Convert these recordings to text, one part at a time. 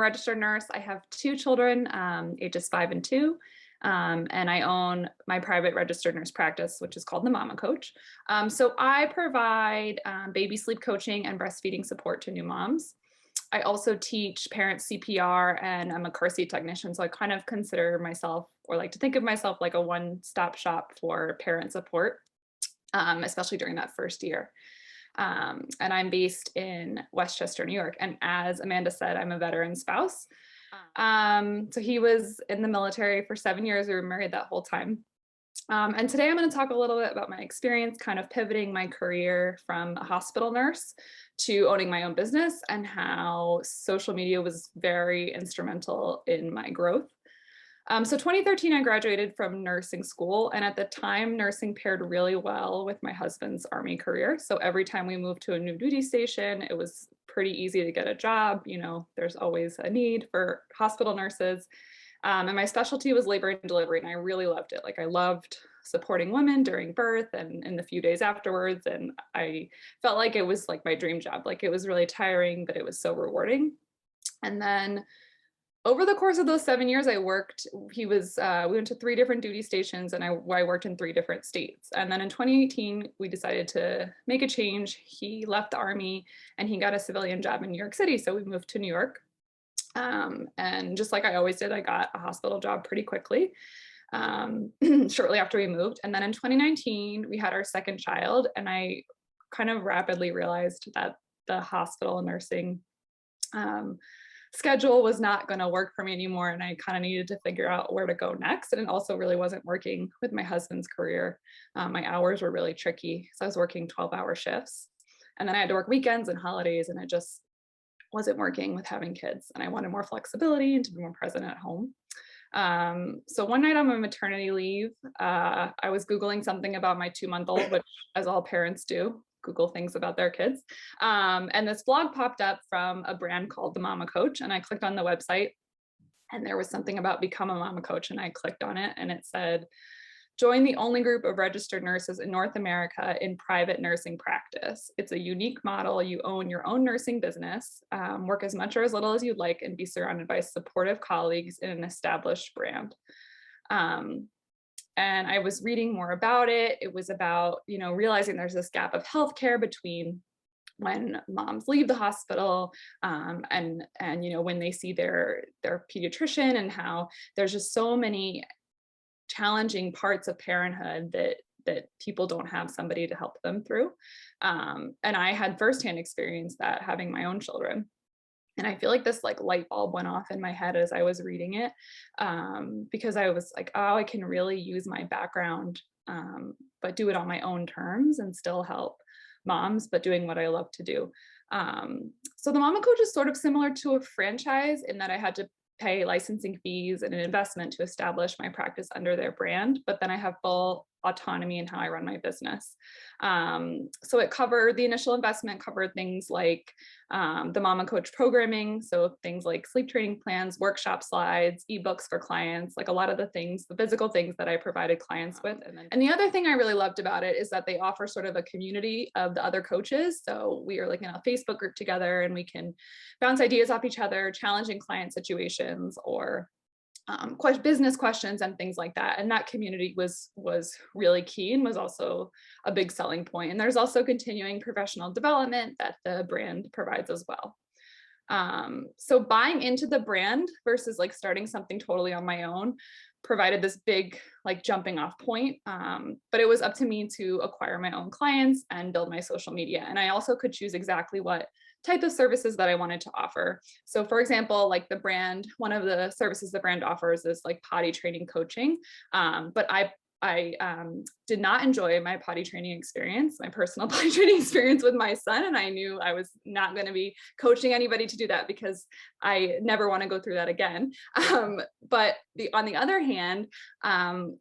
registered nurse. I have two children, ages 5 and 2. And I own my private registered nurse practice, which is called the Mama Coach. So I provide baby sleep coaching and breastfeeding support to new moms. I also teach parents CPR, and I'm a car seat technician. So I kind of consider myself, or like to think of myself, like a one-stop shop for parent support, especially during that first year. And I'm based in Westchester, New York. And as Amanda said, I'm a veteran spouse. So he was in the military for 7 years. We were married that whole time. And today I'm going to talk a little bit about my experience kind of pivoting my career from a hospital nurse to owning my own business, and how social media was very instrumental in my growth. So 2013, I graduated from nursing school, and at the time, nursing paired really well with my husband's Army career. So every time we moved to a new duty station, it was pretty easy to get a job. You know, there's always a need for hospital nurses. And my specialty was labor and delivery, and I really loved it. Like, I loved supporting women during birth and in the few days afterwards. And I felt like it was like my dream job. Like, it was really tiring, but it was so rewarding. And then over the course of those 7 years, I worked, we went to 3 different duty stations, and I worked in 3 different states. And then in 2018, we decided to make a change. He left the Army and he got a civilian job in New York City. So we moved to New York. And just like I always did, I got a hospital job pretty quickly, shortly after we moved. And then in 2019, we had our second child, and I kind of rapidly realized that the hospital nursing schedule was not going to work for me anymore, and I kind of needed to figure out where to go next. And it also really wasn't working with my husband's career. My hours were really tricky, so I was working 12-hour shifts, and then I had to work weekends and holidays, and it just wasn't working with having kids. And I wanted more flexibility and to be more present at home. So one night on my maternity leave, I was Googling something about my 2-month-old, which, as all parents do, Google things about their kids. And this blog popped up from a brand called the Mama Coach. And I clicked on the website, and there was something about become a Mama Coach. And I clicked on it, and it said, join the only group of registered nurses in North America in private nursing practice. It's a unique model. You own your own nursing business, work as much or as little as you'd like, and be surrounded by supportive colleagues in an established brand. And I was reading more about it. It was about, you know, realizing there's this gap of healthcare between when moms leave the hospital and you know, when they see their pediatrician, and how there's just so many challenging parts of parenthood that people don't have somebody to help them through. And I had firsthand experience that, having my own children. And I feel like this like light bulb went off in my head as I was reading it, because I was like, oh, I can really use my background, but do it on my own terms and still help moms, but doing what I love to do. So the Mama Coach is sort of similar to a franchise in that I had to pay licensing fees and an investment to establish my practice under their brand, but then I have full autonomy in how I run my business. So it covered, the initial investment covered things like the Mama Coach programming. So things like sleep training plans, workshop slides, ebooks for clients, like a lot of the things, the physical things that I provided clients with. And the other thing I really loved about it is that they offer sort of a community of the other coaches. So we are like in a Facebook group together, and we can bounce ideas off each other, challenging client situations, or business questions and things like that. And that community was really key, and was also a big selling point. And there's also continuing professional development that the brand provides as well. So buying into the brand versus like starting something totally on my own provided this big like jumping off point. But it was up to me to acquire my own clients and build my social media. And I also could choose exactly what type of services that I wanted to offer. So for example, like the brand, one of the services the brand offers is like potty training coaching. But I did not enjoy my potty training experience, my personal potty training experience with my son. And I knew I was not going to be coaching anybody to do that, because I never want to go through that again. But on the other hand,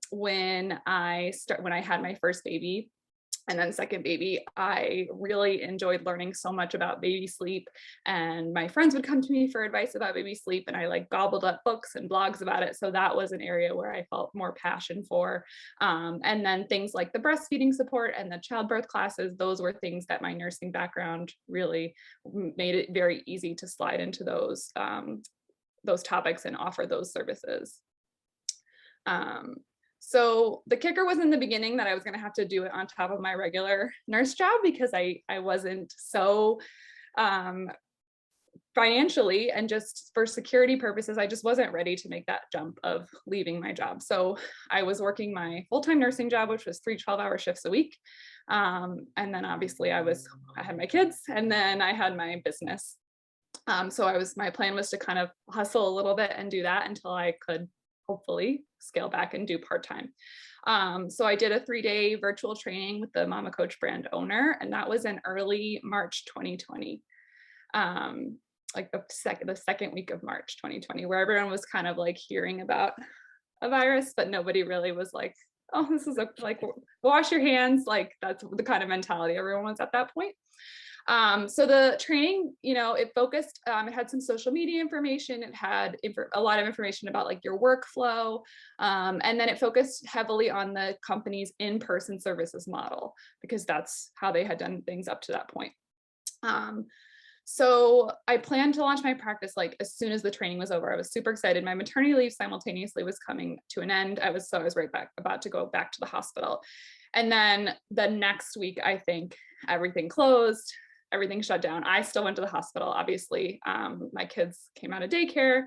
when I had my first baby, and then second baby, I really enjoyed learning so much about baby sleep, and my friends would come to me for advice about baby sleep, and I like gobbled up books and blogs about it. So that was an area where I felt more passion for. And then things like the breastfeeding support and the childbirth classes, those were things that my nursing background really made it very easy to slide into those those topics and offer those services. So the kicker was in the beginning that I was going to have to do it on top of my regular nurse job, because I wasn't so financially, and just for security purposes, I just wasn't ready to make that jump of leaving my job. So I was working my full-time nursing job, which was 3 12-hour shifts a week. And then obviously I had my kids, and then I had my business. So my plan was to kind of hustle a little bit and do that until I could hopefully scale back and do part-time. So I did a 3-day virtual training with the Mama Coach brand owner, and that was in early March 2020. Like the second week of March 2020, where everyone was kind of like hearing about a virus, but nobody really was like, oh, this is like, wash your hands. Like, that's the kind of mentality everyone was at that point. So the training, it focused, it had some social media information. It had a lot of information about like your workflow. And then it focused heavily on the company's in-person services model, because that's how they had done things up to that point. So I planned to launch my practice like as soon as the training was over. I was super excited. My maternity leave simultaneously was coming to an end. I was right back about to go back to the hospital. And then the next week, I think everything closed, everything shut down. I still went to the hospital, obviously. My kids came out of daycare.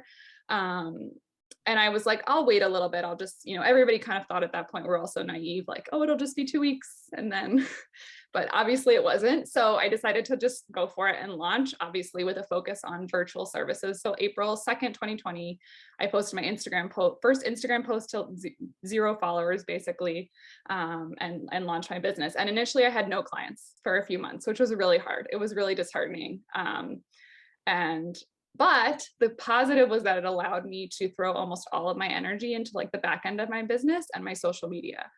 And I was like, I'll wait a little bit. I'll just, everybody kind of thought at that point, we're also naive, like, oh, it'll just be 2 weeks. And then, but obviously it wasn't. So I decided to just go for it and launch, obviously with a focus on virtual services. So April 2nd, 2020, I posted my first Instagram post till 0 followers, basically, and launched my business. And initially I had no clients for a few months, which was really hard. It was really disheartening. But the positive was that it allowed me to throw almost all of my energy into like the back end of my business and my social media.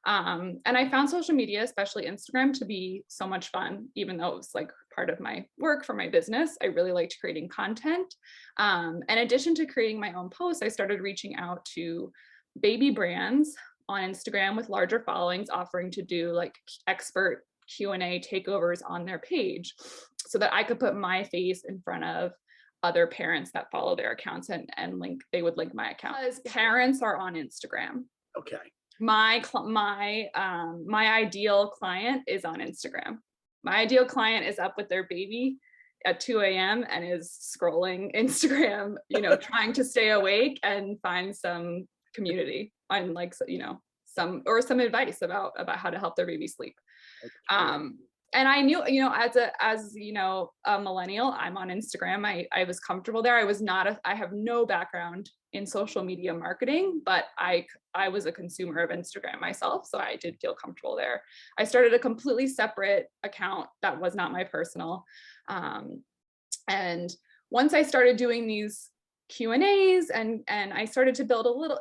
And I found social media, especially Instagram, to be so much fun, even though it was like part of my work for my business. I really liked creating content. In addition to creating my own posts, I started reaching out to baby brands on Instagram with larger followings, offering to do like expert Q&A takeovers on their page so that I could put my face in front of other parents that follow their accounts and they would link my account. Because parents are on Instagram. Okay. My ideal client is on Instagram. My ideal client is up with their baby at 2 a.m. and is scrolling Instagram, trying to stay awake and find some community and like, some advice about how to help their baby sleep. Okay. And I knew, as a millennial, I'm on Instagram. I was comfortable there. I have no background in social media marketing, but I was a consumer of Instagram myself. So I did feel comfortable there. I started a completely separate account that was not my personal. And once I started doing these Q&As and I started to build a little,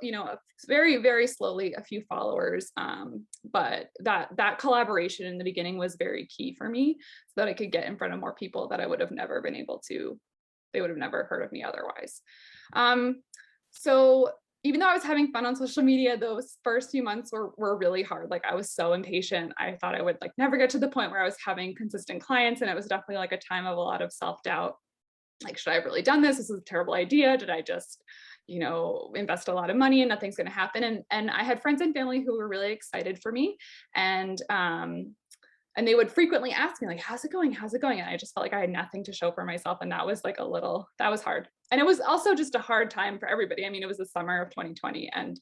very, very slowly, a few followers. But that collaboration in the beginning was very key for me so that I could get in front of more people that I would have never been able to, they would have never heard of me otherwise. So even though I was having fun on social media, those first few months were really hard. Like I was so impatient. I thought I would like never get to the point where I was having consistent clients. And it was definitely like a time of a lot of self-doubt. Like, should I have really done this? This is a terrible idea. Did I just, invest a lot of money and nothing's going to happen? And I had friends and family who were really excited for me. And they would frequently ask me like, how's it going? How's it going? And I just felt like I had nothing to show for myself. And that was like that was hard. And it was also just a hard time for everybody. I mean, it was the summer of 2020 and,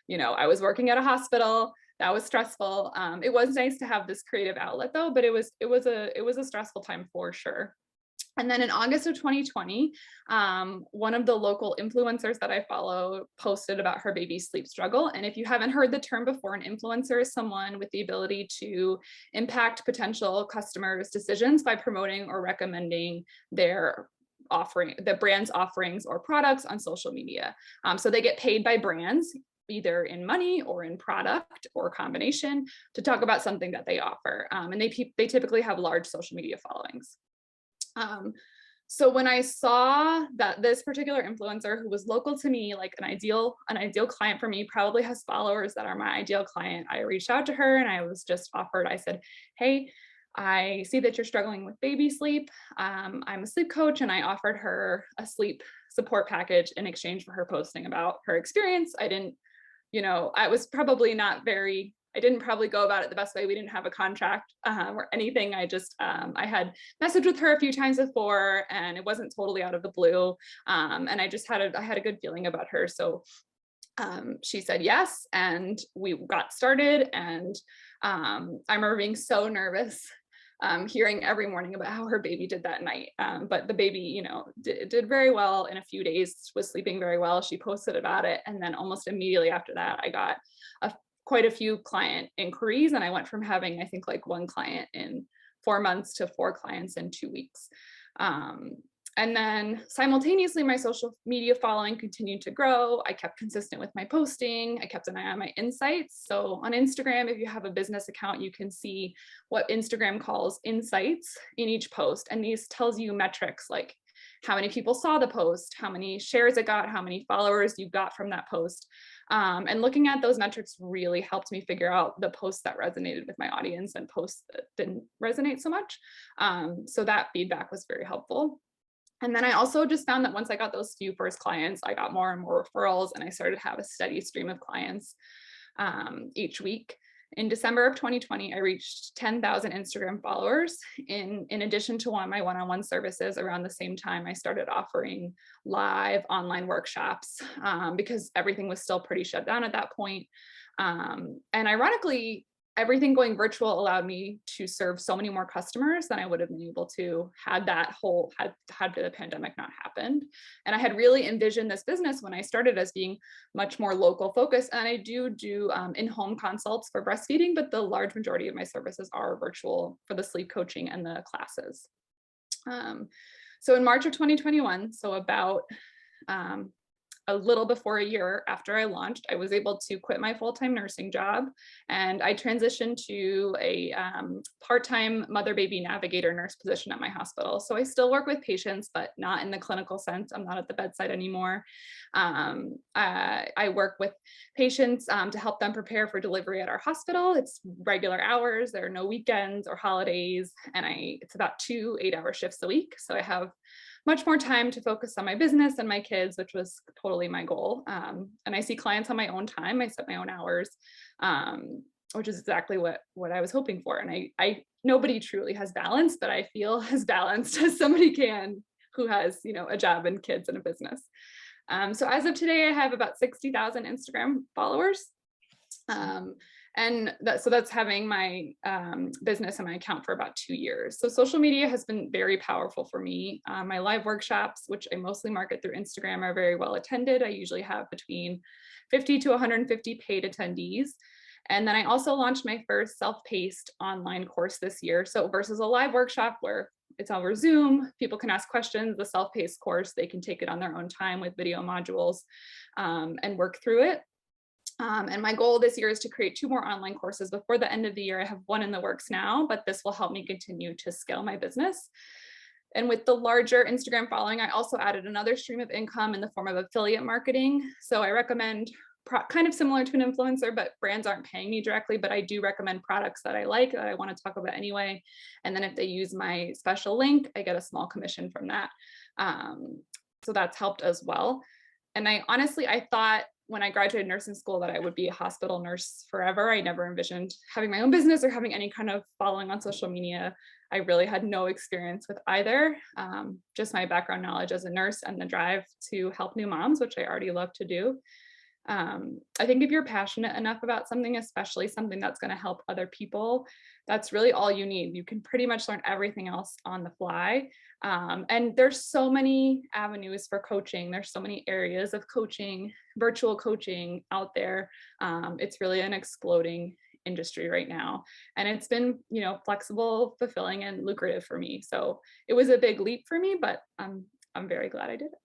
I was working at a hospital. That was stressful. It was nice to have this creative outlet though, but it was a stressful time for sure. And then in August of 2020, one of the local influencers that I follow posted about her baby's sleep struggle. And if you haven't heard the term before, an influencer is someone with the ability to impact potential customers' decisions by promoting or recommending the brand's offerings or products on social media. So they get paid by brands, either in money or in product or combination, to talk about something that they offer. And they typically have large social media followings. So when I saw that this particular influencer who was local to me, like an ideal client for me, probably has followers that are my ideal client, I reached out to her and I was just offered, I said, hey, I see that you're struggling with baby sleep. I'm a sleep coach, and I offered her a sleep support package in exchange for her posting about her experience. I didn't, I was probably not very, I didn't probably go about it the best way. We didn't have a contract or anything. I just, I had messaged with her a few times before, and it wasn't totally out of the blue. And I had a good feeling about her. So she said yes, and we got started. And I remember being so nervous, hearing every morning about how her baby did that night. But the baby, did very well in a few days, was sleeping very well. She posted about it. And then almost immediately after that, I got quite a few client inquiries. And I went from having, I think, like one client in 4 months to 4 clients in 2 weeks. And then simultaneously, my social media following continued to grow. I kept consistent with my posting. I kept an eye on my insights. So on Instagram, if you have a business account, you can see what Instagram calls insights in each post. And these tells you metrics like how many people saw the post, how many shares it got, how many followers you got from that post. And looking at those metrics really helped me figure out the posts that resonated with my audience and posts that didn't resonate so much. So that feedback was very helpful. And then I also just found that once I got those few first clients, I got more and more referrals, and I started to have a steady stream of clients each week. In December of 2020, I reached 10,000 Instagram followers. In addition to my one-on-one services, around the same time, I started offering live online workshops because everything was still pretty shut down at that point. And ironically, everything going virtual allowed me to serve so many more customers than I would have been able to had the pandemic not happened. And I had really envisioned this business when I started as being much more local focused. And I do in-home consults for breastfeeding, but the large majority of my services are virtual for the sleep coaching and the classes. So in March of 2021, so about a little before a year after I launched, I was able to quit my full-time nursing job, and I transitioned to a part-time mother-baby navigator nurse position at my hospital. So I still work with patients, but not in the clinical sense. I'm not at the bedside anymore. I work with patients to help them prepare for delivery at our hospital. It's regular hours. There are no weekends or holidays, and it's about 2 8-hour shifts a week. So I have much more time to focus on my business and my kids, which was totally my goal. And I see clients on my own time. I set my own hours, which is exactly what I was hoping for. And nobody truly has balance, but I feel as balanced as somebody can who has, a job and kids and a business. So as of today, I have about 60,000 Instagram followers. And that's having my business and my account for about 2 years. So social media has been very powerful for me. My live workshops, which I mostly market through Instagram, are very well attended. I usually have between 50 to 150 paid attendees. And then I also launched my first self-paced online course this year. So versus a live workshop where it's over Zoom, people can ask questions, the self-paced course, they can take it on their own time with video modules and work through it. And my goal this year is to create 2 more online courses before the end of the year. I have one in the works now, but this will help me continue to scale my business. And with the larger Instagram following, I also added another stream of income in the form of affiliate marketing. So I recommend kind of similar to an influencer, but brands aren't paying me directly, but I do recommend products that I like, that I want to talk about anyway. And then if they use my special link, I get a small commission from that. So that's helped as well. And I thought when I graduated nursing school that I would be a hospital nurse forever. I never envisioned having my own business or having any kind of following on social media. I really had no experience with either, just my background knowledge as a nurse and the drive to help new moms, which I already love to do. I think if you're passionate enough about something, especially something that's going to help other people, that's really all you need. You can pretty much learn everything else on the fly. And there's so many avenues for coaching. There's so many areas of coaching, virtual coaching out there. It's really an exploding industry right now. And it's been, flexible, fulfilling, and lucrative for me. So it was a big leap for me, but I'm very glad I did it.